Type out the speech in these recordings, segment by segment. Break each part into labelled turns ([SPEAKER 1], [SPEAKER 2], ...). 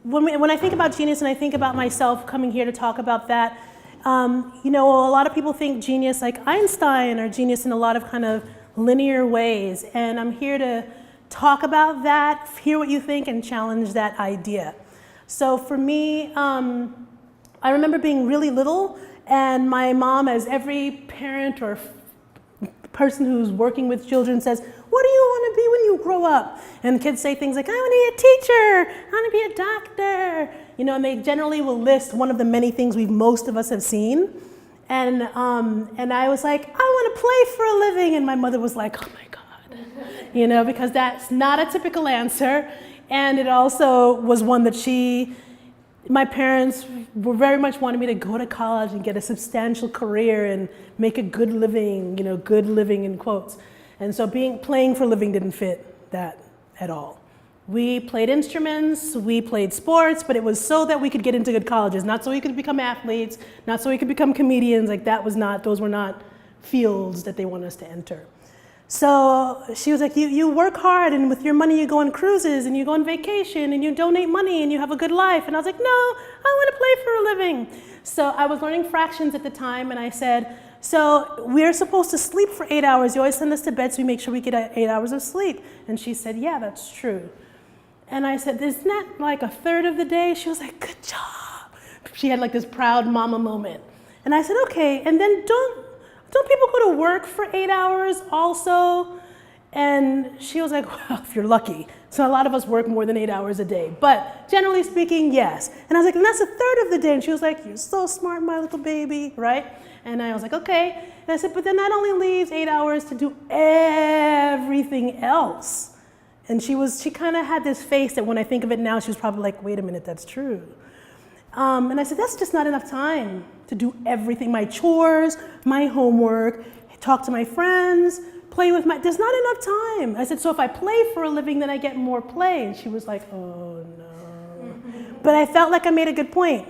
[SPEAKER 1] when I think about genius and I think about myself coming here to talk about that, you know, a lot of people think genius like Einstein, or genius in a lot of kind of linear ways. And I'm here to talk about that, hear what you think, and challenge that idea. So for me, I remember being really little, and my mom, as every parent or person who's working with children says, what do you want to be when you grow up? And kids say things like, I want to be a teacher, I want to be a doctor. You know, and they generally will list one of the many things most of us have seen. And I was like, I want to play for a living. And my mother was like, oh my God, you know, because that's not a typical answer. And it also was one that my parents were very much wanting me to go to college and get a substantial career and make a good living, you know, good living in quotes. And so playing for a living didn't fit that at all. We played instruments, we played sports, but it was so that we could get into good colleges, not so we could become athletes, not so we could become comedians. Like those were not fields that they want us to enter. So she was like, you work hard, and with your money you go on cruises and you go on vacation and you donate money and you have a good life. And I was like, no, I want to play for a living. So I was learning fractions at the time, and I said, so we're supposed to sleep for 8 hours. You always send us to bed so we make sure we get 8 hours of sleep. And she said, yeah, that's true. And I said, isn't that like a third of the day? She was like, good job. She had like this proud mama moment. And I said, okay, and then don't people go to work for 8 hours also? And she was like, well, if you're lucky. So a lot of us work more than 8 hours a day. But generally speaking, yes. And I was like, and that's a third of the day. And she was like, you're so smart, my little baby, right? And I was like, okay. And I said, but then that only leaves 8 hours to do everything else. And she kind of had this face that when I think of it now, she was probably like, wait a minute, that's true. And I said, that's just not enough time to do everything, my chores, my homework, talk to my friends, play with there's not enough time. I said, so if I play for a living, then I get more play. And she was like, oh no. But I felt like I made a good point.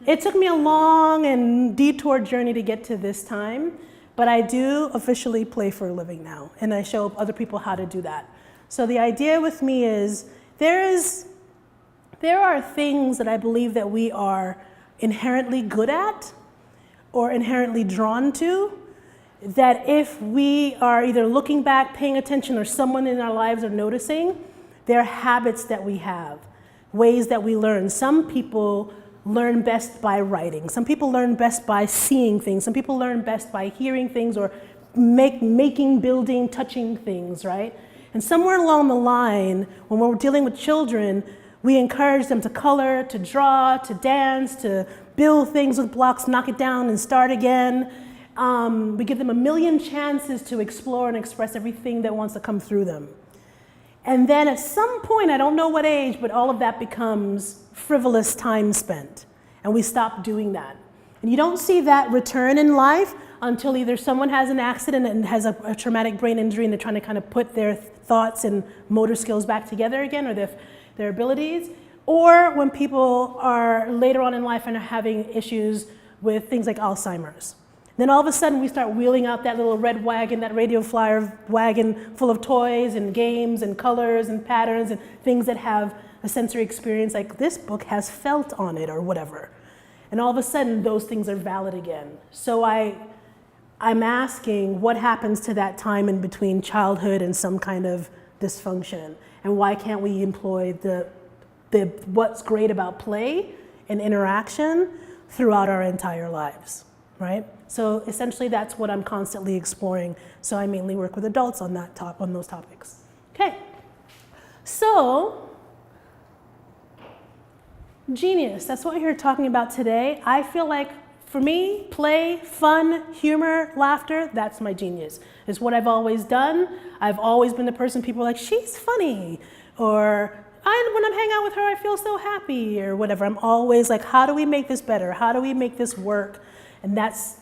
[SPEAKER 1] It took me a long and detoured journey to get to this time, but I do officially play for a living now, and I show other people how to do that. So the idea with me is, there are things that I believe that we are inherently good at or inherently drawn to, that if we are either looking back, paying attention, or someone in our lives are noticing, they're habits that we have, ways that we learn. Some people learn best by writing. Some people learn best by seeing things. Some people learn best by hearing things or making, building, touching things, right? And somewhere along the line, when we're dealing with children, we encourage them to color, to draw, to dance, to build things with blocks, knock it down and start again. We give them a million chances to explore and express everything that wants to come through them. And then at some point, I don't know what age, but all of that becomes frivolous time spent. And we stop doing that. And you don't see that return in life until either someone has an accident and has a traumatic brain injury and they're trying to kind of put their thoughts and motor skills back together again, or their abilities, or when people are later on in life and are having issues with things like Alzheimer's. Then all of a sudden we start wheeling out that little red wagon, that radio flyer wagon full of toys and games and colors and patterns and things that have a sensory experience, like this book has felt on it or whatever. And all of a sudden those things are valid again. So I'm asking, what happens to that time in between childhood and some kind of dysfunction? And why can't we employ what's great about play and interaction throughout our entire lives, right? So essentially that's what I'm constantly exploring. So I mainly work with adults on those topics. Okay, so genius, that's what we're here talking about today. I feel like for me, play, fun, humor, laughter, that's my genius. It's what I've always done. I've always been the person people are like, she's funny, or when I'm hanging out with her, I feel so happy, or whatever. I'm always like, how do we make this better? How do we make this work? And that's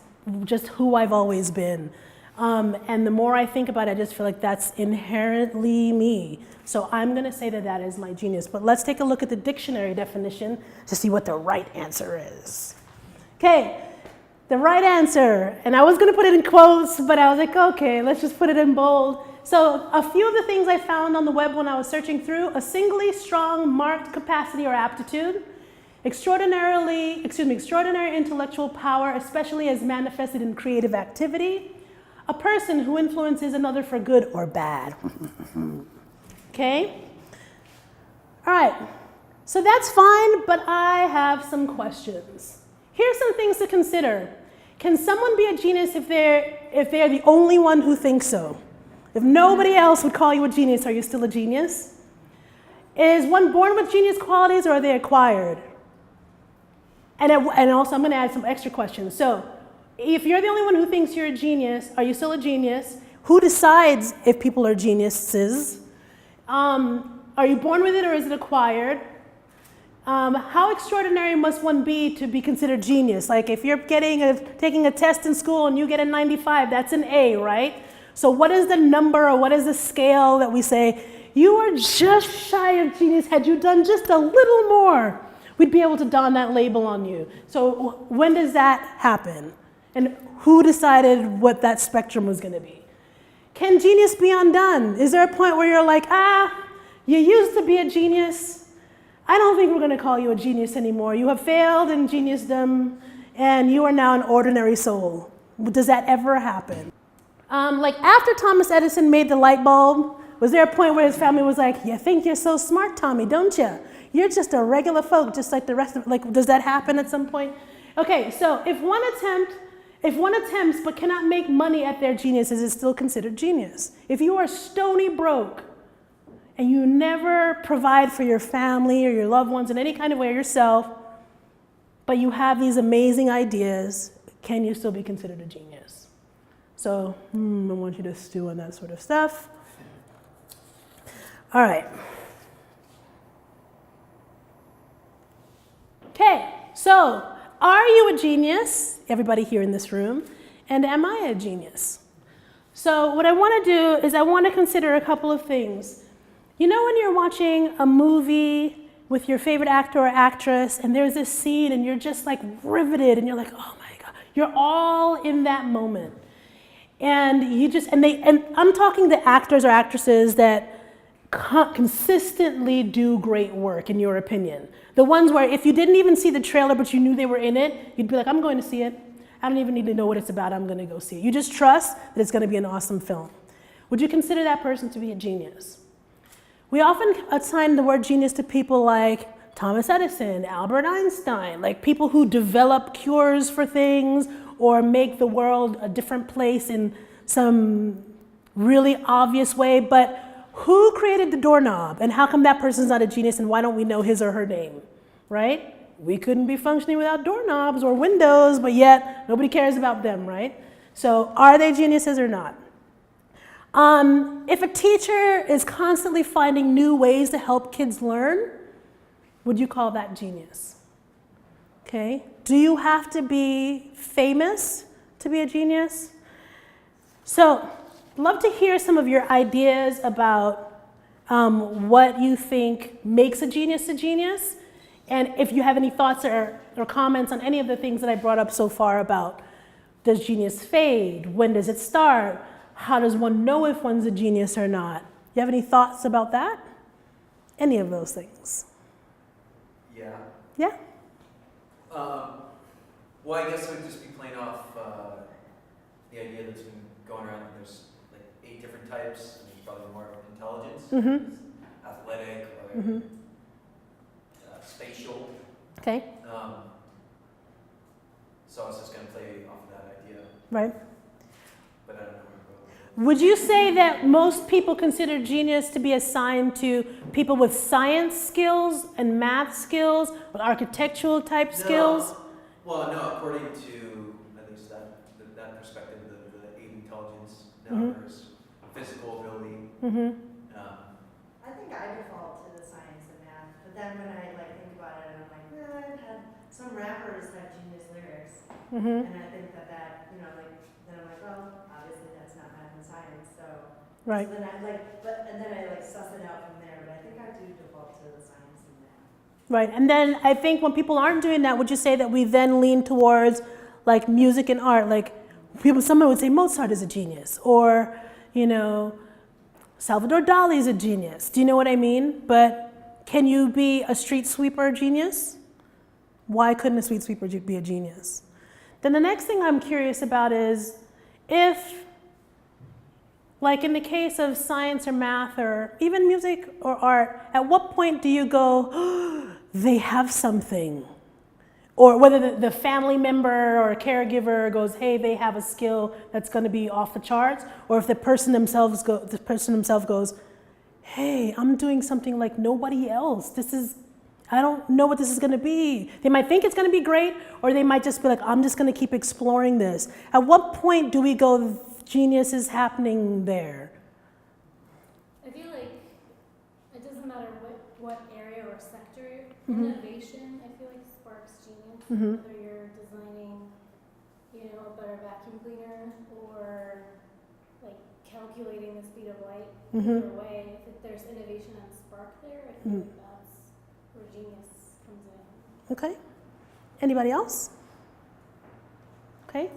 [SPEAKER 1] just who I've always been. And the more I think about it, I just feel like that's inherently me. So I'm gonna say that is my genius. But let's take a look at the dictionary definition to see what the right answer is. Okay, the right answer, and I was gonna put it in quotes, but I was like, okay, let's just put it in bold. So a few of the things I found on the web when I was searching through: a singly strong marked capacity or aptitude, extraordinary intellectual power, especially as manifested in creative activity, a person who influences another for good or bad. Okay? All right. So that's fine, but I have some questions. Here's some things to consider. Can someone be a genius if they're the only one who thinks so? If nobody else would call you a genius, are you still a genius? Is one born with genius qualities, or are they acquired? And also, I'm going to add some extra questions. So, if you're the only one who thinks you're a genius, are you still a genius? Who decides if people are geniuses? Are you born with it, or is it acquired? How extraordinary must one be to be considered genius? Like if you're taking a test in school and you get a 95, that's an A, right? So what is the number, or what is the scale that we say, you are just shy of genius? Had you done just a little more, we'd be able to don that label on you. So when does that happen? And who decided what that spectrum was going to be? Can genius be undone? Is there a point where you're like, you used to be a genius, I don't think we're going to call you a genius anymore. You have failed in geniusdom, and you are now an ordinary soul. Does that ever happen? Like after Thomas Edison made the light bulb, was there a point where his family was like, you think you're so smart, Tommy, don't you? You're just a regular folk, just like the rest of, like, does that happen at some point? Okay, so if one attempts but cannot make money at their genius, is it still considered genius? If you are stony broke, and you never provide for your family or your loved ones in any kind of way, or yourself, but you have these amazing ideas, can you still be considered a genius? So, I want you to stew on that sort of stuff. All right. Okay, so are you a genius? Everybody here in this room. And am I a genius? So what I want to do is I want to consider a couple of things. You know when you're watching a movie with your favorite actor or actress, and there's this scene and you're just like riveted and you're like, oh my God, you're all in that moment. And I'm talking to actors or actresses that consistently do great work, in your opinion. The ones where if you didn't even see the trailer but you knew they were in it, you'd be like, I'm going to see it. I don't even need to know what it's about, I'm going to go see it. You just trust that it's going to be an awesome film. Would you consider that person to be a genius? We often assign the word genius to people like Thomas Edison, Albert Einstein, like people who develop cures for things or make the world a different place in some really obvious way. But who created the doorknob, and how come that person's not a genius, and why don't we know his or her name, right? We couldn't be functioning without doorknobs or windows, but yet nobody cares about them, right? So are they geniuses or not? If a teacher is constantly finding new ways to help kids learn, would you call that genius? Okay. Do you have to be famous to be a genius? So, I'd love to hear some of your ideas about what you think makes a genius, and if you have any thoughts or comments on any of the things that I brought up so far about, does genius fade? When does it start? How does one know if one's a genius or not? You have any thoughts about that? Any of those things?
[SPEAKER 2] Yeah.
[SPEAKER 1] Yeah?
[SPEAKER 2] Well, I guess I would just be playing off the idea that's been going around. There's like 8 different types, and there's probably more intelligence, athletic, or spatial.
[SPEAKER 1] Okay.
[SPEAKER 2] So I was just going to play off of that idea.
[SPEAKER 1] Right.
[SPEAKER 2] But I don't know where to go.
[SPEAKER 1] Would you say that most people consider genius to be assigned to people with science skills and math skills, with architectural type skills?
[SPEAKER 2] Well, no, according to at least that perspective, the 8 intelligence, there's physical ability.
[SPEAKER 3] I think I default to the science and math, but then when I think about it, I'm like, I've had some rappers have genius lyrics, and I think that then I'm like, well, obviously that's not math and science, so.
[SPEAKER 1] Right.
[SPEAKER 3] So then I suss it out from there, but I think I do default to the science and math.
[SPEAKER 1] Right, and then I think when people aren't doing that, would you say that we then lean towards like music and art? Like someone would say Mozart is a genius, or Salvador Dali is a genius. Do you know what I mean? But can you be a street sweeper genius? Why couldn't a street sweeper be a genius? Then the next thing I'm curious about is if, like in the case of science or math or even music or art, at what point do you go, oh, they have something? Or whether the family member or caregiver goes, hey, they have a skill that's going to be off the charts, or if the person themselves goes, hey, I'm doing something like nobody else. I don't know what this is going to be. They might think it's going to be great, or they might just be like, I'm just going to keep exploring this. At what point do we go, genius is happening there?
[SPEAKER 4] I feel like it doesn't matter what area or sector, innovation, I feel like sparks genius. Whether you're designing, a better vacuum cleaner or like calculating the speed of light. Either way, if there's innovation and spark there, I feel like that's where genius comes in.
[SPEAKER 1] Okay. Anybody else? Okay.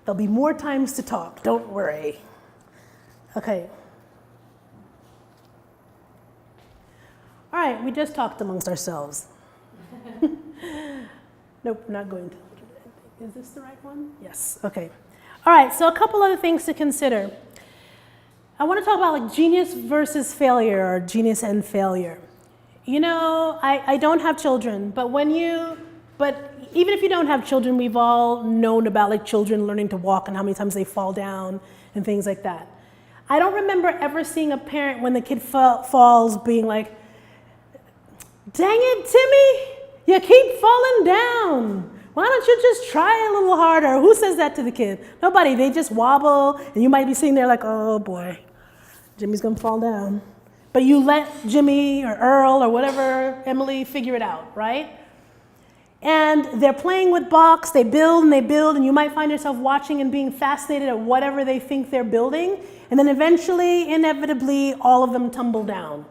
[SPEAKER 1] There'll be more times to talk, don't worry. Okay. All right, we just talked amongst ourselves. Nope, not going to. Is this the right one? Yes, okay. All right, so a couple other things to consider. I want to talk about like genius versus failure, or genius and failure. I don't have children, but even if you don't have children, we've all known about like children learning to walk and how many times they fall down and things like that. I don't remember ever seeing a parent when the kid falls being like, dang it, Timmy, you keep falling down. Why don't you just try a little harder? Who says that to the kid? Nobody. They just wobble, and you might be sitting there like, oh boy, Jimmy's gonna fall down. But you let Jimmy or Earl or whatever, Emily, figure it out, right? And they're playing with blocks, they build, and you might find yourself watching and being fascinated at whatever they think they're building, and then eventually, inevitably, all of them tumble down.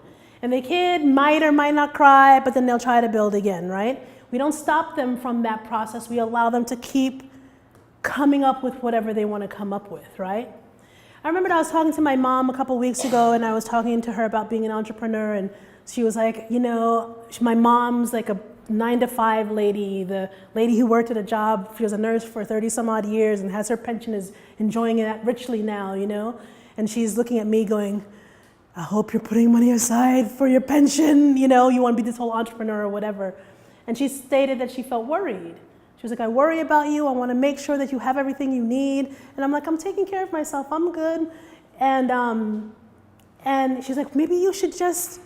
[SPEAKER 1] And the kid might or might not cry, but then they'll try to build again, right? We don't stop them from that process. We allow them to keep coming up with whatever they want to come up with, right? I remember I was talking to my mom a couple weeks ago, and I was talking to her about being an entrepreneur, and she was like, my mom's like a 9-to-5 lady, the lady who worked at a job, she was a nurse for 30 some odd years and has her pension, is enjoying it richly now, and she's looking at me going, I hope you're putting money aside for your pension, you want to be this whole entrepreneur or whatever. And she stated that she felt worried. She was like, I worry about you. I want to make sure that you have everything you need. And I'm like, I'm taking care of myself. I'm good. And she's like, maybe you should just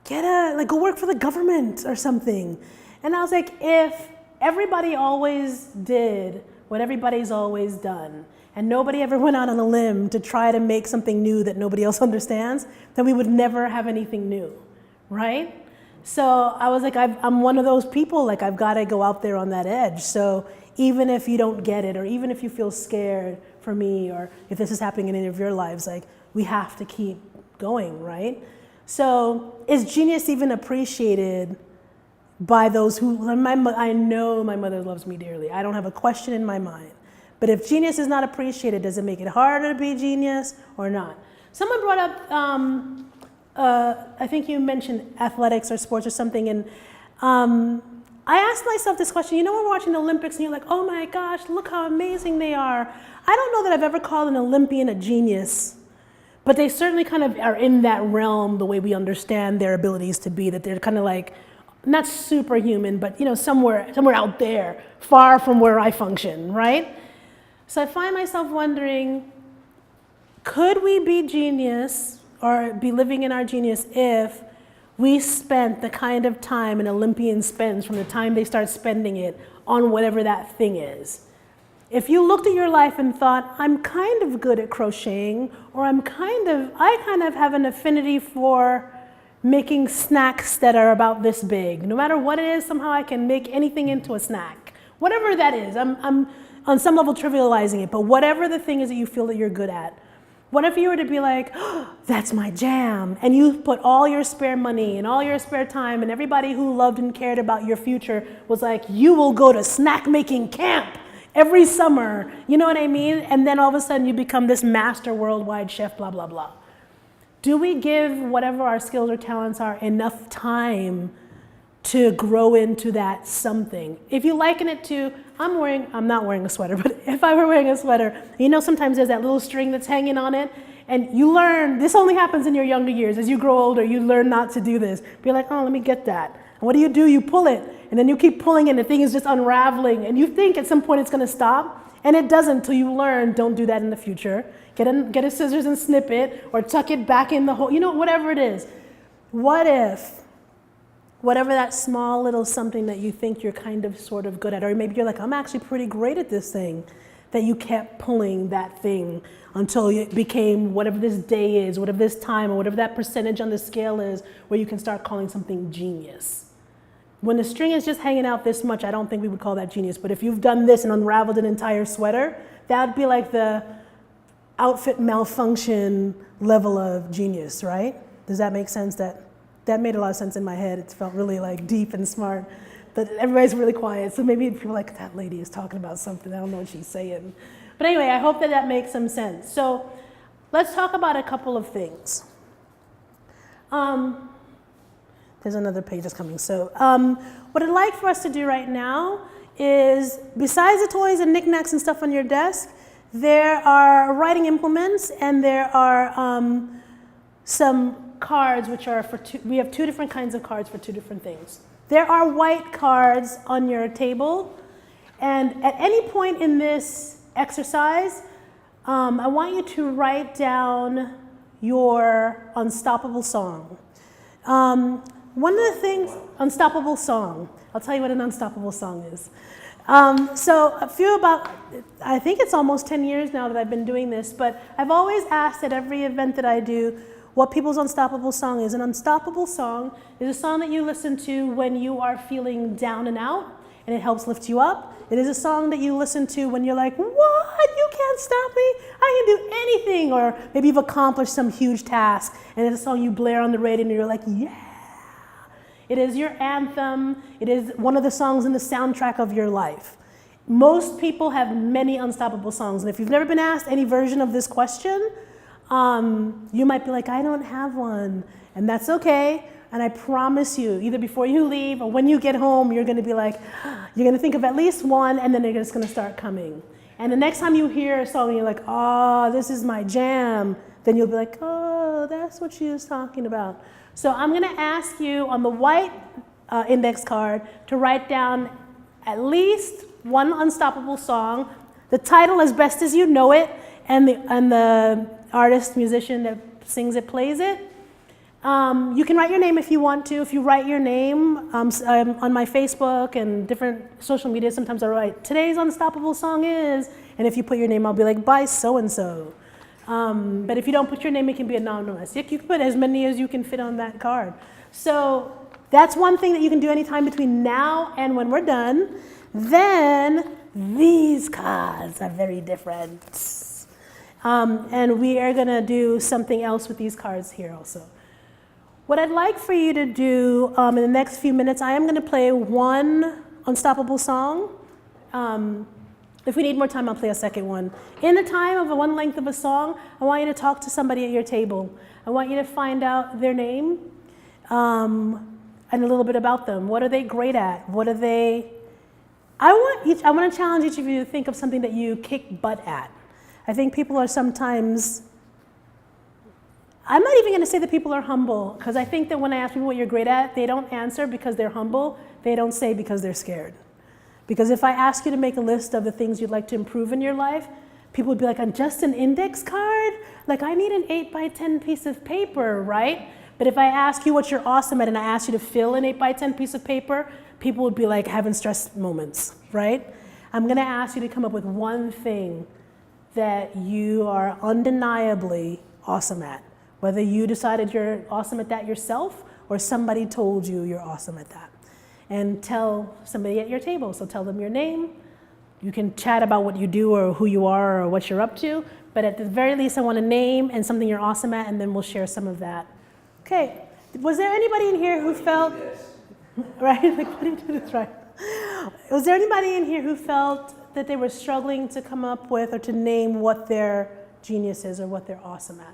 [SPEAKER 1] go work for the government or something. And I was like, if everybody always did what everybody's always done, and nobody ever went out on a limb to try to make something new that nobody else understands, then we would never have anything new, right? So I was like, I'm one of those people, like I've got to go out there on that edge. So even if you don't get it, or even if you feel scared for me, or if this is happening in any of your lives, like we have to keep going, right? So is genius even appreciated by those who, I know my mother loves me dearly. I don't have a question in my mind. But if genius is not appreciated, does it make it harder to be genius or not? Someone brought up, I think you mentioned athletics or sports or something, and I asked myself this question. When we're watching the Olympics and you're like, oh my gosh, look how amazing they are. I don't know that I've ever called an Olympian a genius, but they certainly kind of are in that realm the way we understand their abilities to be, that they're kind of like, not superhuman, but somewhere out there, far from where I function, right? So I find myself wondering, could we be genius or be living in our genius if we spent the kind of time an Olympian spends from the time they start spending it on whatever that thing is? If you looked at your life and thought, I'm kind of good at crocheting, or I kind of have an affinity for making snacks that are about this big. No matter what it is, somehow I can make anything into a snack. Whatever that is, I'm on some level trivializing it, but whatever the thing is that you feel that you're good at, what if you were to be like, oh, that's my jam, and you put all your spare money and all your spare time, and everybody who loved and cared about your future was like, you will go to snack making camp every summer, you know what I mean? And then all of a sudden you become this master worldwide chef, blah, blah, blah. Do we give whatever our skills or talents are enough time to grow into that something? If you liken it to, I'm not wearing a sweater, but if I were wearing a sweater, you know sometimes there's that little string that's hanging on it, and you learn, this only happens in your younger years. As you grow older, you learn not to do this. Be like, oh, let me get that. And what do? You pull it, and then you keep pulling it, and the thing is just unraveling, and you think at some point it's gonna stop, and it doesn't until you learn, don't do that in the future. Get a scissors and snip it, or tuck it back in the hole, whatever it is. What if, whatever that small little something that you think you're kind of sort of good at, or maybe you're like, I'm actually pretty great at this thing, that you kept pulling that thing until it became whatever this day is, whatever this time, or whatever that percentage on the scale is, where you can start calling something genius. When the string is just hanging out this much, I don't think we would call that genius, but if you've done this and unraveled an entire sweater, that would be like the outfit malfunction level of genius, right? Does that make sense? That made a lot of sense in my head. It felt really like deep and smart, but everybody's really quiet, so maybe you'd feel like that lady is talking about something. I don't know what she's saying. But anyway, I hope that makes some sense. So let's talk about a couple of things. There's another page that's coming. So what I'd like for us to do right now is, besides the toys and knickknacks and stuff on your desk, there are writing implements, and there are some cards which are we have two different kinds of cards for two different things. There are white cards on your table, and at any point in this exercise, I want you to write down your unstoppable song. One of the things, unstoppable song. I'll tell you what an unstoppable song is. So I think it's almost 10 years now that I've been doing this, but I've always asked at every event that I do what people's unstoppable song is. An unstoppable song is a song that you listen to when you are feeling down and out, and it helps lift you up. It is a song that you listen to when you're like, what? You can't stop me? I can do anything. Or maybe you've accomplished some huge task, and it's a song you blare on the radio, and you're like, yeah. It is your anthem. It is one of the songs in the soundtrack of your life. Most people have many unstoppable songs, and if you've never been asked any version of this question, you might be like, I don't have one, and that's okay. And I promise you, either before you leave or when you get home, you're going to be like, you're going to think of at least one, and then they're just going to start coming. And the next time you hear a song and you're like, oh, this is my jam, then you'll be like, oh, that's what she was talking about. So I'm going to ask you on the white index card to write down at least one unstoppable song, the title as best as you know it, and the artist, musician that sings it, plays it. You can write your name if you want to. If you write your name on my Facebook and different social media, sometimes I write, today's unstoppable song is, and if you put your name, I'll be like, by so-and-so. But if you don't put your name, it can be anonymous. You can put as many as you can fit on that card. So that's one thing that you can do anytime between now and when we're done. Then these cards are very different. And we are going to do something else with these cards here also. What I'd like for you to do in the next few minutes, I am going to play one unstoppable song. If we need more time, I'll play a second one. In the time of one length of a song, I want you to talk to somebody at your table. I want you to find out their name and a little bit about them. What are they great at? What are they... I want to challenge each of you to think of something that you kick butt at. I think people are sometimes... I'm not even going to say that people are humble, because I think that when I ask people what you're great at, they don't answer because they're humble. They don't say because they're scared. Because if I ask you to make a list of the things you'd like to improve in your life, people would be like, on just an index card? Like, I need an 8x10 piece of paper, right? But if I ask you what you're awesome at and I ask you to fill an 8x10 piece of paper, people would be like having stress moments, right? I'm going to ask you to come up with one thing that you are undeniably awesome at. Whether you decided you're awesome at that yourself or somebody told you you're awesome at that. And tell somebody at your table. So tell them your name. You can chat about what you do or who you are or what you're up to. But at the very least, I want a name and something you're awesome at, and then we'll share some of that. Okay. Was there anybody in here who felt... Right? Like, why do you do this right? Was there anybody in here who felt that they were struggling to come up with or to name what their genius is or what they're awesome at?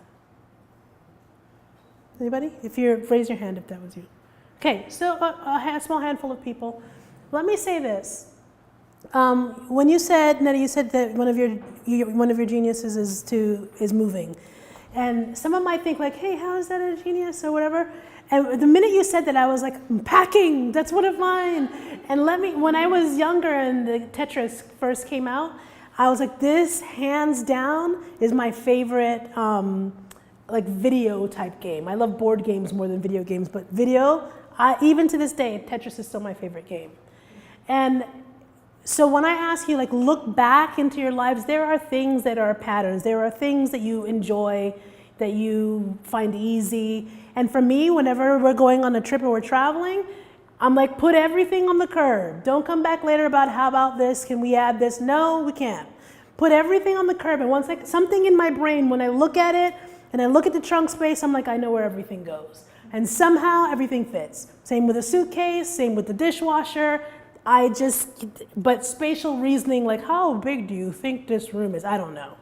[SPEAKER 1] Anybody? Raise your hand if that was you. Okay, so a small handful of people. Let me say this. When you said, Nettie, you said that one of your geniuses is moving. And someone might think like, hey, how is that a genius or whatever? And the minute you said that, I was like, packing, that's one of mine. And when I was younger and the Tetris first came out, I was like, this hands down is my favorite like video type game. I love board games more than video games, but video, even to this day, Tetris is still my favorite game. And so when I ask you, like, look back into your lives, there are things that are patterns. There are things that you enjoy, that you find easy. And for me, whenever we're going on a trip or we're traveling, I'm like, put everything on the curb. Don't come back later about how about this, can we add this? No, we can't. Put everything on the curb. And once something in my brain, when I look at it and I look at the trunk space, I'm like, I know where everything goes. And somehow everything fits. Same with a suitcase, same with the dishwasher. But spatial reasoning, like how big do you think this room is? I don't know.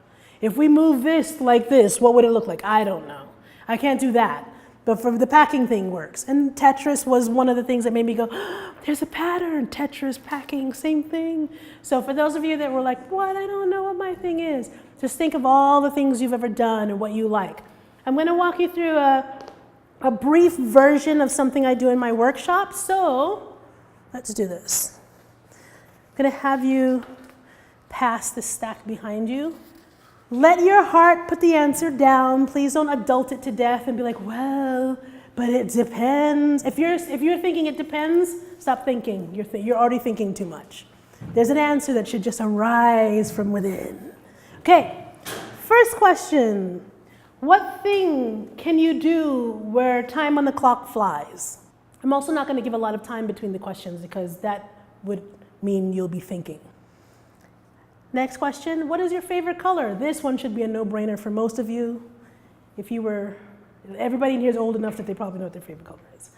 [SPEAKER 1] If we move this like this, what would it look like? I don't know. I can't do that. But for the packing thing works. And Tetris was one of the things that made me go, oh, there's a pattern, Tetris, packing, same thing. So for those of you that were like, what, I don't know what my thing is, just think of all the things you've ever done and what you like. I'm going to walk you through a brief version of something I do in my workshop. So let's do this. I'm going to have you pass the stack behind you. Let your heart put the answer down. Please don't adult it to death and be like, well, but it depends. If you're thinking it depends, stop thinking. You're already thinking too much. There's an answer that should just arise from within. Okay, first question. What thing can you do where time on the clock flies? I'm also not going to give a lot of time between the questions because that would mean you'll be thinking. Next question, what is your favorite color? This one should be a no-brainer for most of you. Everybody in here is old enough that they probably know what their favorite color is.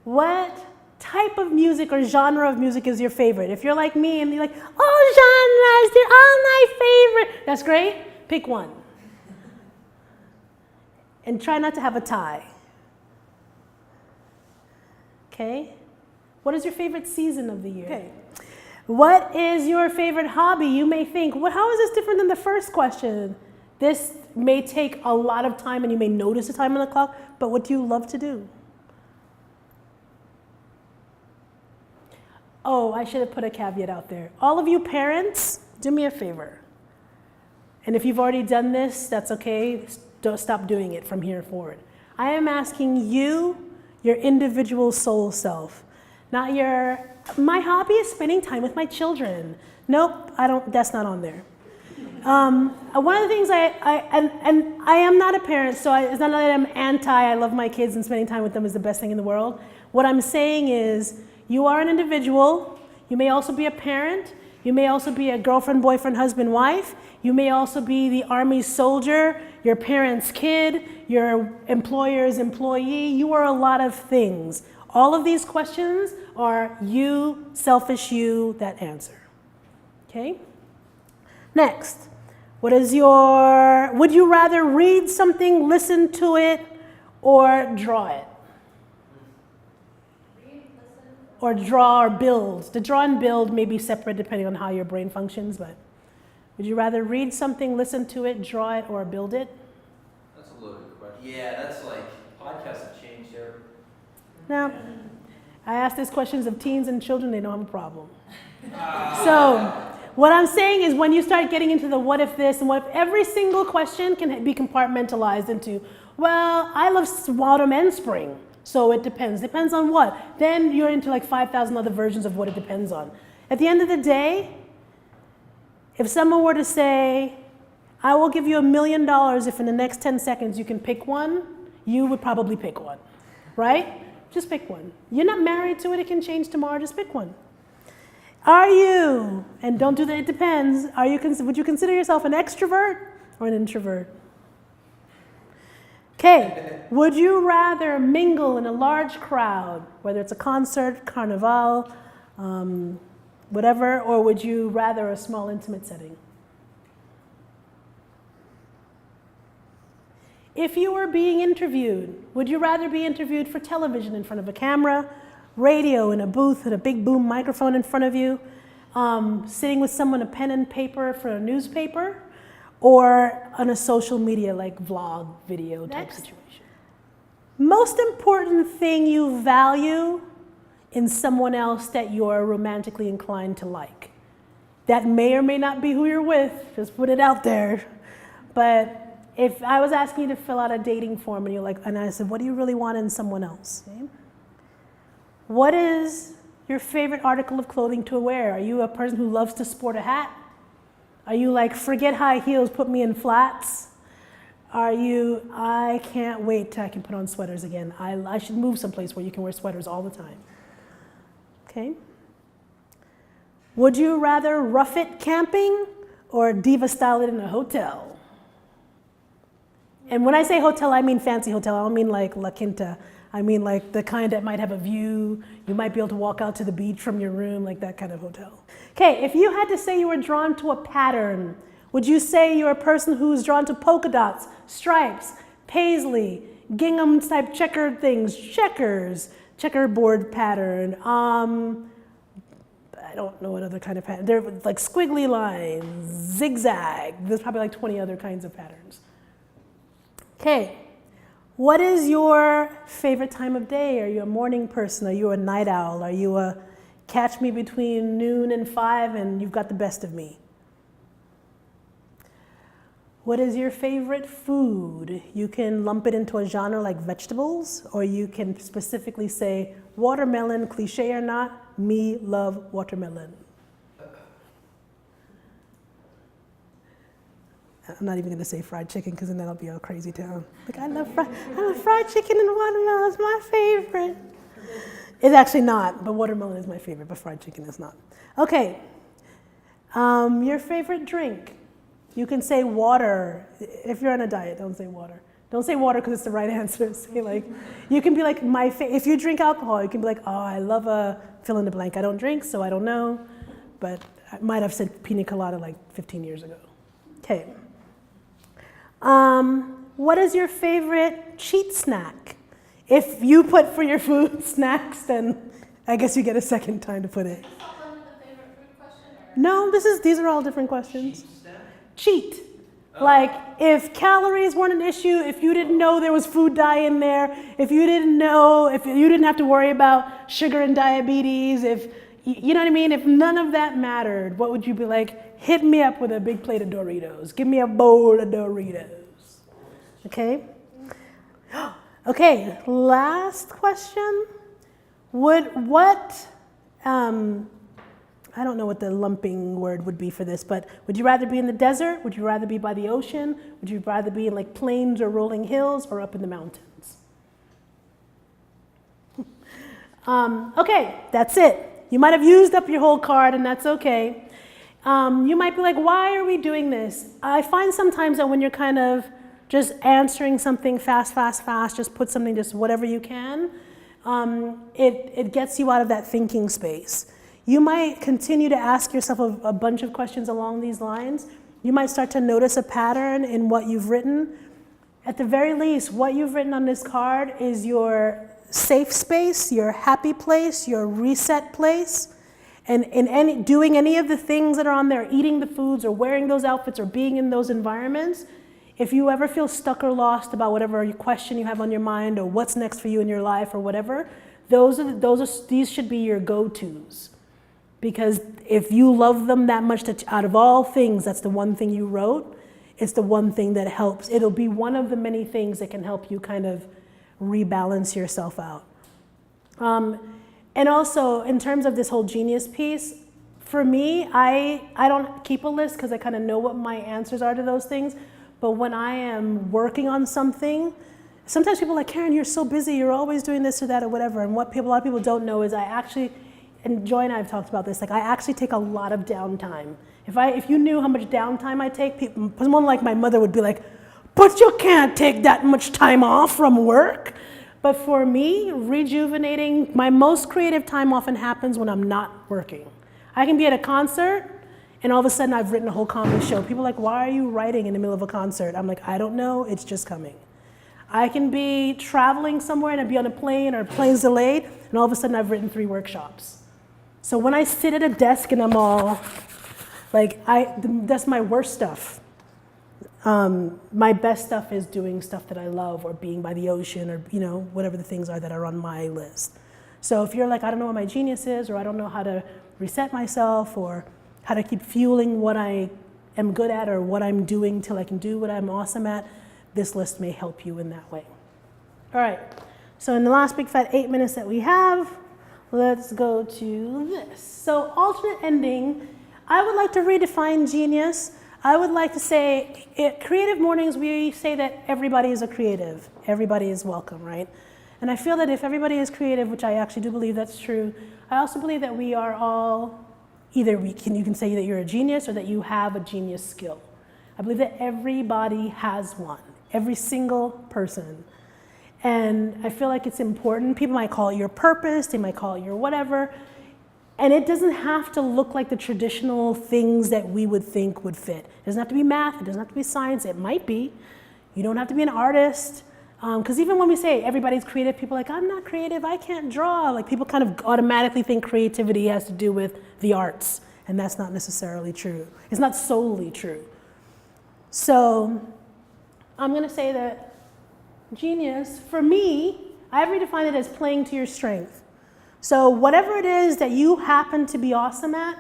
[SPEAKER 1] What type of music or genre of music is your favorite? If you're like me and you're like, all genres, they're all my favorite. That's great, pick one. And try not to have a tie. Okay? What is your favorite season of the year? Okay. What is your favorite hobby? You may think, well, how is this different than the first question? This may take a lot of time and you may notice the time on the clock, but what do you love to do? Oh, I should have put a caveat out there. All of you parents, do me a favor. And if you've already done this, that's okay. Don't stop doing it from here forward. I am asking you, your individual soul self, not my hobby is spending time with my children. Nope, that's not on there. One of the things I am not a parent, so it's not that I'm I love my kids and spending time with them is the best thing in the world. What I'm saying is, you are an individual. You may also be a parent. You may also be a girlfriend, boyfriend, husband, wife. You may also be the Army soldier, your parents' kid, your employer's employee. You are a lot of things. All of these questions are you, selfish you, that answer. Okay? Next, would you rather read something, listen to it, or draw it? Or draw or build. The draw and build may be separate depending on how your brain functions, but would you rather read something, listen to it, draw it, or build it?
[SPEAKER 2] That's a loaded question. Yeah, that's like, podcasts have changed there.
[SPEAKER 1] Now, I ask these questions of teens and children, they don't have a problem. So, what I'm saying is when you start getting into the what if this and what if, every single question can be compartmentalized into, well, I love autumn and spring. So it depends. Depends on what? Then you're into like 5,000 other versions of what it depends on. At the end of the day, if someone were to say, I will give you $1 million if in the next 10 seconds you can pick one, you would probably pick one, right? Just pick one. You're not married to it. It can change tomorrow. Just pick one. Are you, and don't do that, it depends, would you consider yourself an extrovert or an introvert? Okay, would you rather mingle in a large crowd, whether it's a concert, carnival, whatever, or would you rather a small, intimate setting? if you were being interviewed, would you rather be interviewed for television in front of a camera, radio in a booth with a big boom microphone in front of you, sitting with someone, a pen and paper for a newspaper, or on a social media like vlog, video type situation? Most important thing you value in someone else that you're romantically inclined to like. That may or may not be who you're with, just put it out there. But if I was asking you to fill out a dating form and you're like, and I said, what do you really want in someone else? Okay? What is your favorite article of clothing to wear? Are you a person who loves to sport a hat? Are you like, forget high heels, put me in flats? Are you, I can't wait till I can put on sweaters again. I should move someplace where you can wear sweaters all the time. Okay? Would you rather rough it camping or diva style it in a hotel? And when I say hotel, I mean fancy hotel. I don't mean like La Quinta. I mean like the kind that might have a view. You might be able to walk out to the beach from your room, like that kind of hotel. Okay, if you had to say you were drawn to a pattern, would you say you're a person who's drawn to polka dots, stripes, paisley, gingham type checkered things, checkers, checkerboard pattern, I don't know what other kind of pattern. They're like squiggly lines, zigzag. There's probably like 20 other kinds of patterns. Okay, what is your favorite time of day? Are you a morning person? Are you a night owl? Are you a catch me between noon and 5 and you've got the best of me? What is your favorite food? You can lump it into a genre like vegetables, or you can specifically say watermelon, cliche or not, me love watermelon. I'm not even gonna say fried chicken because then that'll be a crazy town. Like I love fried chicken and watermelon is my favorite. It's actually not, but watermelon is my favorite, but fried chicken is not. Okay, your favorite drink. You can say water. If you're on a diet, don't say water. Don't say water because it's the right answer. Say like, you can be like, if you drink alcohol, you can be like, oh, I love a fill in the blank. I don't drink, so I don't know. But I might have said pina colada like 15 years ago. Okay. What is your favorite cheat snack? If you put for your food snacks, then I guess you get a second time to put it. No, these are all different questions. Cheat. Like if calories weren't an issue, if you didn't know there was food dye in there, if you didn't have to worry about sugar and diabetes, if you know what I mean, if none of that mattered, what would you be like? Hit me up with a big plate of Doritos. Give me a bowl of Doritos. Okay? Okay, last question. I don't know what the lumping word would be for this, but would you rather be in the desert? Would you rather be by the ocean? Would you rather be in like plains or rolling hills or up in the mountains? Okay, that's it. You might have used up your whole card and that's okay. You might be like, why are we doing this? I find sometimes that when you're kind of just answering something fast, just put something, just whatever you can, it gets you out of that thinking space. You might continue to ask yourself a bunch of questions along these lines. You might start to notice a pattern in what you've written. At the very least, what you've written on this card is your safe space, your happy place, your reset place. And in doing any of the things that are on there, eating the foods or wearing those outfits or being in those environments, if you ever feel stuck or lost about whatever question you have on your mind or what's next for you in your life or whatever, these should be your go-tos. Because if you love them that much, that out of all things, that's the one thing you wrote, it's the one thing that helps. It'll be one of the many things that can help you kind of rebalance yourself out. And also, in terms of this whole genius piece, for me, I don't keep a list because I kind of know what my answers are to those things. But when I am working on something, sometimes people are like, Karen, you're so busy, you're always doing this or that or whatever. And what a lot of people don't know is I actually, and Joy and I have talked about this, like I actually take a lot of downtime. If you knew how much downtime I take, someone like my mother would be like, but you can't take that much time off from work. But for me, rejuvenating, my most creative time often happens when I'm not working. I can be at a concert, and all of a sudden I've written a whole comedy show. People are like, why are you writing in the middle of a concert? I'm like, I don't know, it's just coming. I can be traveling somewhere and I'd be on a plane or plane's delayed, and all of a sudden I've written 3 workshops. So when I sit at a desk and I'm all, like, that's my worst stuff. My best stuff is doing stuff that I love, or being by the ocean, or, you know, whatever the things are that are on my list. So if you're like, I don't know what my genius is, or I don't know how to reset myself, or how to keep fueling what I am good at, or what I'm doing till I can do what I'm awesome at, this list may help you in that way. All right, so in the last big fat 8 minutes that we have, let's go to this. So alternate ending, I would like to redefine genius. I would like to say, at Creative Mornings, we say that everybody is a creative. Everybody is welcome, right? And I feel that if everybody is creative, which I actually do believe that's true, I also believe that we are all, either you can say that you're a genius or that you have a genius skill. I believe that everybody has one, every single person. And I feel like it's important. People might call it your purpose, they might call it your whatever. And it doesn't have to look like the traditional things that we would think would fit. It doesn't have to be math, it doesn't have to be science, it might be. You don't have to be an artist. Because even when we say everybody's creative, people are like, I'm not creative, I can't draw. Like, people kind of automatically think creativity has to do with the arts. And that's not necessarily true. It's not solely true. So I'm going to say that genius, for me, I've redefined it as playing to your strength. So whatever it is that you happen to be awesome at,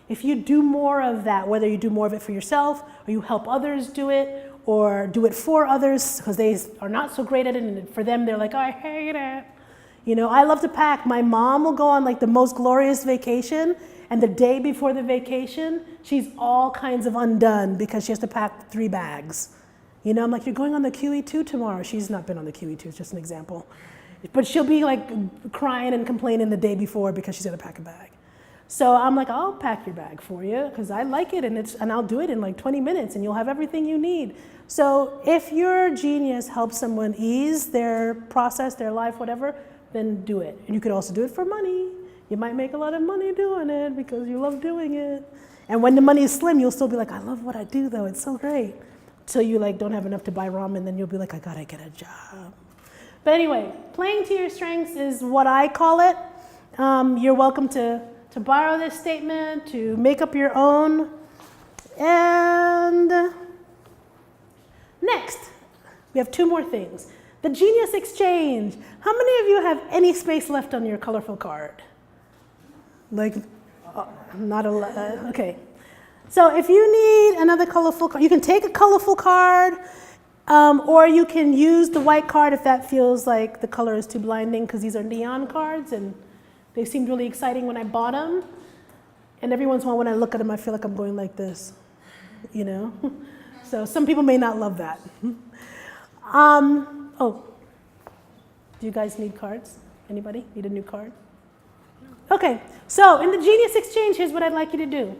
[SPEAKER 1] if you do more of that, whether you do more of it for yourself, or you help others do it, or do it for others because they are not so great at it, and for them they're like, oh, I hate it. You know, I love to pack. My mom will go on like the most glorious vacation, and the day before the vacation, she's all kinds of undone because she has to pack 3 bags. You know, I'm like, you're going on the QE2 tomorrow. She's not been on the QE2, it's just an example. But she'll be like crying and complaining the day before because she's got to pack a bag. So I'm like, I'll pack your bag for you because I like it, and I'll do it in like 20 minutes and you'll have everything you need. So if your genius helps someone ease their process, their life, whatever, then do it. And you could also do it for money. You might make a lot of money doing it because you love doing it. And when the money is slim, you'll still be like, I love what I do though, it's so great. Till you like don't have enough to buy ramen, then you'll be like, I gotta get a job. But anyway, playing to your strengths is what I call it. You're welcome to borrow this statement, to make up your own. And next, we have 2 more things. The Genius Exchange. How many of you have any space left on your colorful card? Like, not a lot, okay. So if you need another colorful card, you can take a colorful card, or you can use the white card if that feels like the color is too blinding, because these are neon cards and they seemed really exciting when I bought them. And every once in a while when I look at them, I feel like I'm going like this, you know? So some people may not love that. Oh, do you guys need cards? Anybody need a new card? Okay, so in the Genius Exchange, here's what I'd like you to do.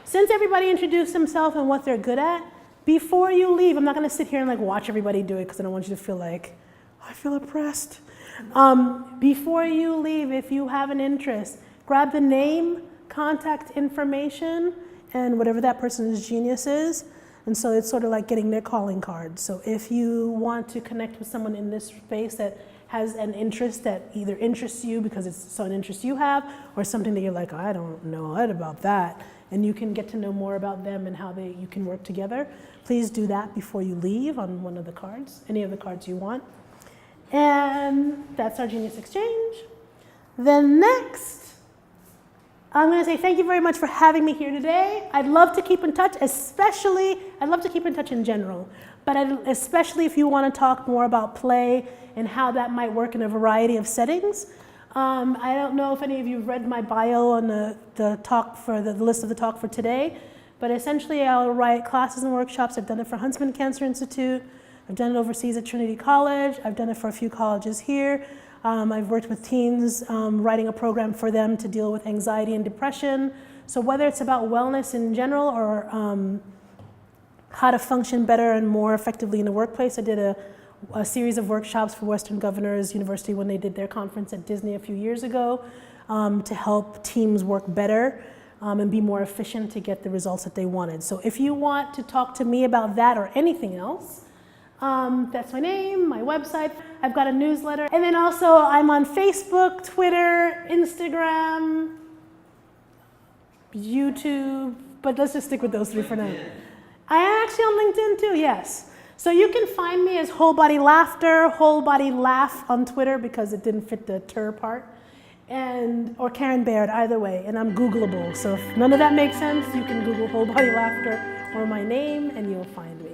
[SPEAKER 1] Since everybody introduced themselves and what they're good at, before you leave, I'm not going to sit here and like watch everybody do it because I don't want you to feel like, I feel oppressed. Before you leave, if you have an interest, grab the name, contact information, and whatever that person's genius is. And so it's sort of like getting their calling card. So if you want to connect with someone in this space that has an interest that either interests you because it's an interest you have, or something that you're like, I don't know what about that, and you can get to know more about them and how you can work together, please do that before you leave on one of the cards, any of the cards you want. And that's our Genius Exchange. Then next, I'm going to say thank you very much for having me here today. I'd love to keep in touch, I'd love to keep in touch in general, but especially if you want to talk more about play and how that might work in a variety of settings. I don't know if any of you have read my bio on the talk for the list of the talk for today, but essentially I'll write classes and workshops. I've done it for Huntsman Cancer Institute. I've done it overseas at Trinity College. I've done it for a few colleges here. I've worked with teens writing a program for them to deal with anxiety and depression. So whether it's about wellness in general or how to function better and more effectively in the workplace, I did a series of workshops for Western Governors University when they did their conference at Disney a few years ago to help teams work better and be more efficient to get the results that they wanted. So if you want to talk to me about that or anything else, That's my name, my website. I've got a newsletter. And then also I'm on Facebook, Twitter, Instagram, YouTube, but let's just stick with those three for now. I am actually on LinkedIn too, yes. So you can find me as Whole Body Laughter, Whole Body Laugh on Twitter because it didn't fit the ter part, or Karen Bayard, either way, and I'm Googleable. So if none of that makes sense, you can Google Whole Body Laughter or my name and you'll find me.